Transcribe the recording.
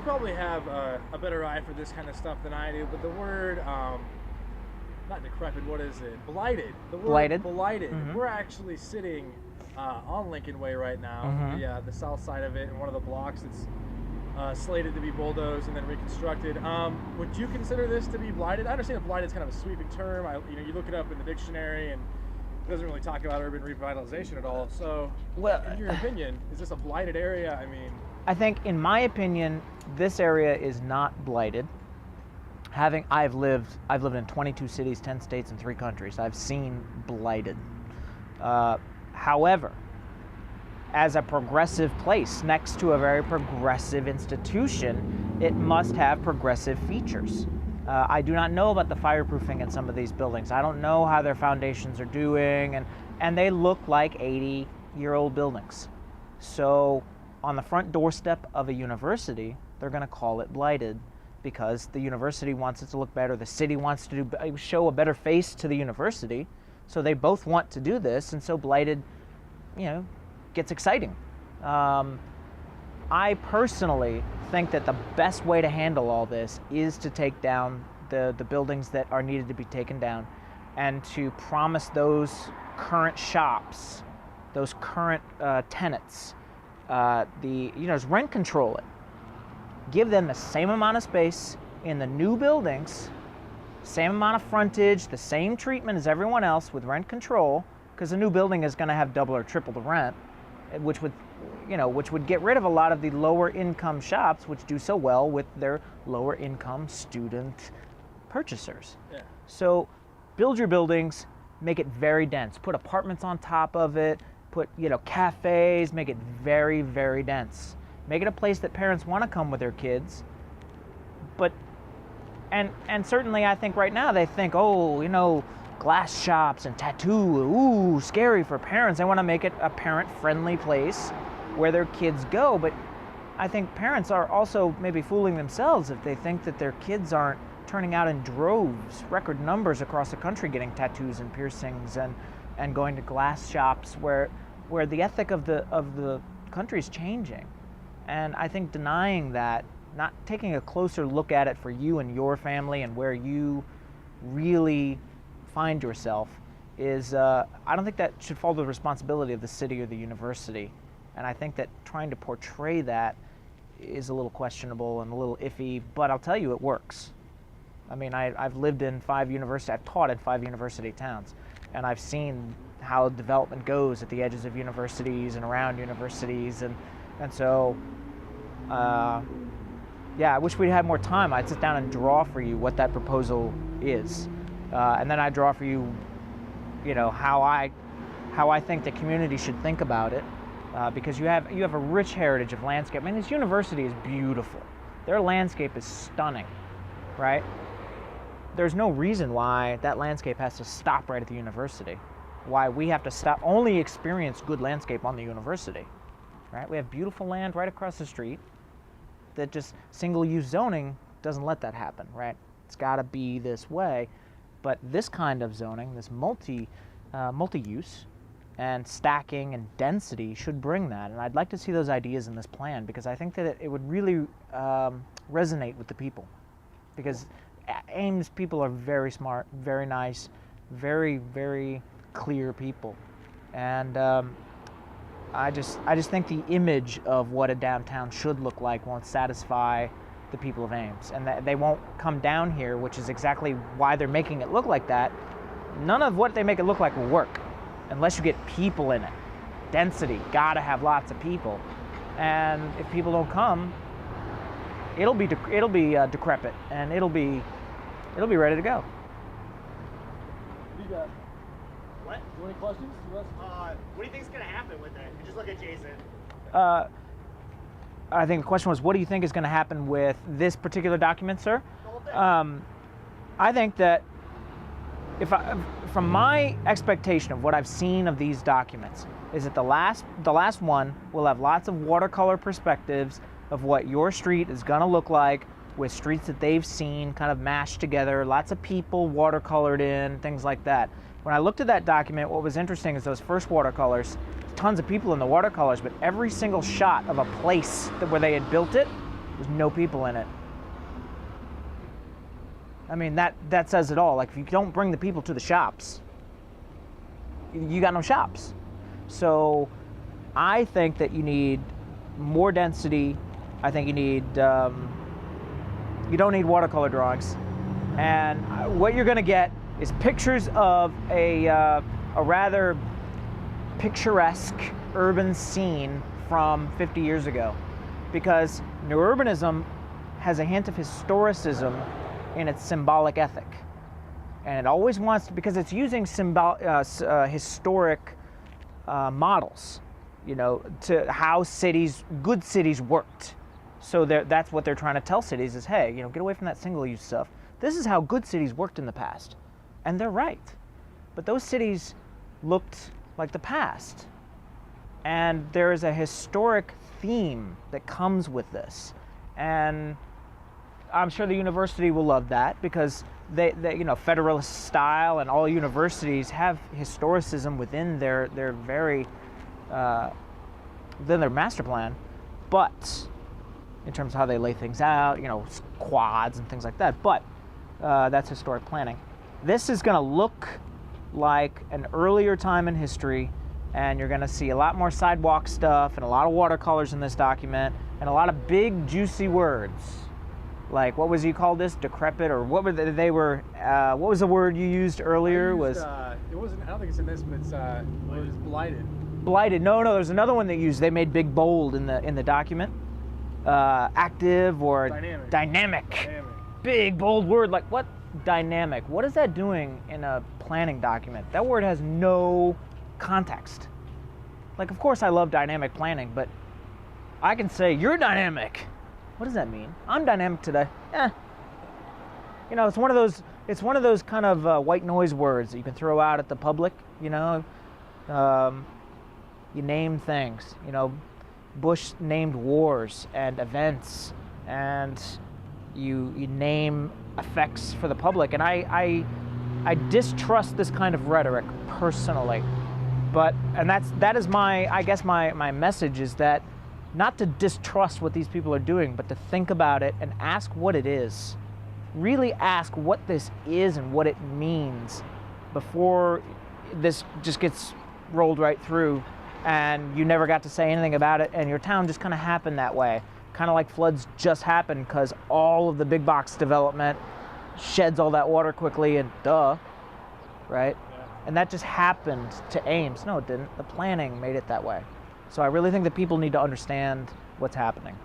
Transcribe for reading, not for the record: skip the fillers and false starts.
probably have a better eye for this kind of stuff than I do, but the word, not decrepit, what is it? Blighted. The word Blighted. blighted. We're actually sitting on Lincoln Way right now, the south side of it, and one of the blocks that's slated to be bulldozed and then reconstructed. Would you consider this to be blighted? I understand that blighted is kind of a sweeping term. You look it up in the dictionary, and it doesn't really talk about urban revitalization at all. So, well, in your opinion, is this a blighted area? I mean, I think, in my opinion, this area is not blighted. I've lived in 22 cities, 10 states, and 3 countries. I've seen blighted. However, as a progressive place next to a very progressive institution, it must have progressive features. I do not know about the fireproofing in some of these buildings. I don't know how their foundations are doing, and they look like 80-year-old buildings. So on the front doorstep of a university, they're going to call it blighted because the university wants it to look better. The city wants to show a better face to the university. So they both want to do this, and so blighted, gets exciting. I personally think that the best way to handle all this is to take down the buildings that are needed to be taken down, and to promise those current shops, those current tenants, just rent control it. Give them the same amount of space in the new buildings, same amount of frontage, the same treatment as everyone else with rent control, because the new building is going to have double or triple the rent, which would get rid of a lot of the lower income shops which do so well with their lower income student purchasers. Yeah. So build your buildings, make it very dense, put apartments on top of it, put cafes, make it very, very dense. Make it a place that parents want to come with their kids. But and certainly I think right now they think, glass shops and tattoo, scary for parents. They want to make it a parent-friendly place where their kids go. But I think parents are also maybe fooling themselves if they think that their kids aren't turning out in droves, record numbers across the country, getting tattoos and piercings and going to glass shops where the ethic of the country is changing. And I think denying that, not taking a closer look at it for you and your family and where you really find yourself is, I don't think that should fall to the responsibility of the city or the university. And I think that trying to portray that is a little questionable and a little iffy, but I'll tell you, it works. I mean, I've lived in 5 universities, I've taught in 5 university towns, and I've seen how development goes at the edges of universities and around universities, and so, I wish we'd had more time. I'd sit down and draw for you what that proposal is, and then I'd draw for you, how I think the community should think about it, because you have a rich heritage of landscape. I mean, this university is beautiful. Their landscape is stunning, right? There's no reason why that landscape has to stop right at the university. Why we have to only experience good landscape on the university, right? We have beautiful land right across the street that just single-use zoning doesn't let that happen, right? It's got to be this way. But this kind of zoning, this multi-use and stacking and density should bring that. And I'd like to see those ideas in this plan, because I think that it would really resonate with the people. Because Ames people are very smart, very nice, very, very clear people. And I just think the image of what a downtown should look like won't satisfy the people of Ames, and that they won't come down here, which is exactly why they're making it look like that. None of what they make it look like will work unless you get people in it. Density, gotta have lots of people, and if people don't come, it'll be decrepit, and it'll be ready to go. You got what? Any questions? What do you think is going to happen with it? Just look at Jason. I think the question was, what do you think is going to happen with this particular document, sir? The whole thing. I think that from my expectation of what I've seen of these documents, is that the last one will have lots of watercolor perspectives of what your street is going to look like, with streets that they've seen kind of mashed together, lots of people watercolored in, things like that. When I looked at that document, what was interesting is those first watercolors, tons of people in the watercolors, but every single shot of a place where they had built it There's no people in it. I mean, that says it all. Like, if you don't bring the people to the shops, you got no shops. So I think that you need more density. I think you need, you don't need watercolor drawings. And what you're going to get is pictures of a rather picturesque urban scene from 50 years ago. Because New Urbanism has a hint of historicism in its symbolic ethic. And it always wants to, because it's using historic models, you know, to how good cities worked. So that's what they're trying to tell cities is, hey, you know, get away from that single-use stuff. This is how good cities worked in the past. And they're right. But those cities looked like the past. And there is a historic theme that comes with this. And I'm sure the university will love that because they you know, Federalist style, and all universities have historicism within their very within their master plan. But in terms of how they lay things out, you know, quads and things like that. But that's historic planning. This is going to look like an earlier time in history, and you're going to see a lot more sidewalk stuff and a lot of watercolors in this document and a lot of big juicy words. Like, what was you called this? Decrepit, or what were they were? What was the word you used earlier? It wasn't. I don't think it's in this, but it was blighted. Blighted. No. There's another one they used. They made big bold in the document. Active or dynamic. Big bold word. Like, what? Dynamic. What is that doing in a planning document? That word has no context. Like, of course I love dynamic planning, but I can say you're dynamic. What does that mean? I'm dynamic today. You know, it's one of those kind of white noise words that you can throw out at the public. You know, you name things. You know, Bush named wars and events, and you name effects for the public. And I distrust this kind of rhetoric personally. And that is my message is that not to distrust what these people are doing, but to think about it and ask what it is. Really ask what this is and what it means before this just gets rolled right through and you never got to say anything about it, and your town just kind of happened that way. Kind of like floods just happened because all of the big box development sheds all that water quickly, and duh, right? Yeah. And that just happened to Ames. No, it didn't. The planning made it that way. So I really think that people need to understand what's happening.